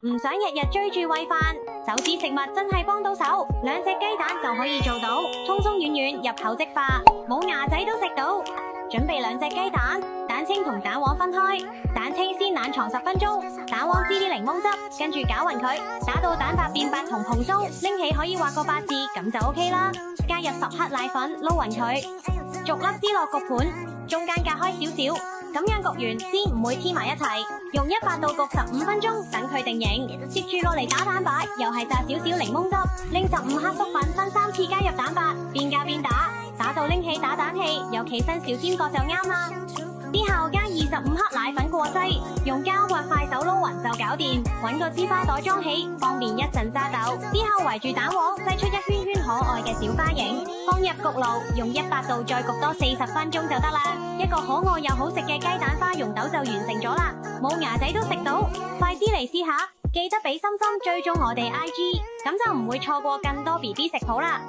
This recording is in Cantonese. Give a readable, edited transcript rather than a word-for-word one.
唔想日日追住餵飯，手指食物真係幫到手。2隻雞蛋就可以做到，鬆鬆軟軟入口即化，冇牙仔都食到。準備2隻雞蛋，蛋清同蛋黃分開，蛋清先冷藏10分鐘，蛋黃支啲檸檬汁，跟住攪勻佢，打到蛋白變白同蓬鬆，拎起可以畫個8字，咁就 OK 啦。加入10克奶粉，撈勻佢，逐粒支落焗盤，中間隔開少少，咁樣焗完先唔會黐埋一齊。用100度焗15分鐘，等佢定型。接住落嚟打蛋白，又係炸少少檸檬汁，拎15克粟粉分3次加入蛋白，邊加邊打，打到拎起打蛋器，有企身小尖角就啱啦。之後加25克奶粉過篩，用膠或快手撈勻就搞掂。搵個支花袋裝起，方便一陣揸豆。之後圍住蛋黃，擠出一圈圈可愛嘅小花形，放入焗爐，用100度再焗多40分鐘就得啦。一個可愛又好食嘅雞蛋花蓉豆就完成咗啦，冇牙仔都食到，快啲嚟試下！記得俾心心追蹤我哋 IG，咁就唔會錯過更多 BB 食譜啦。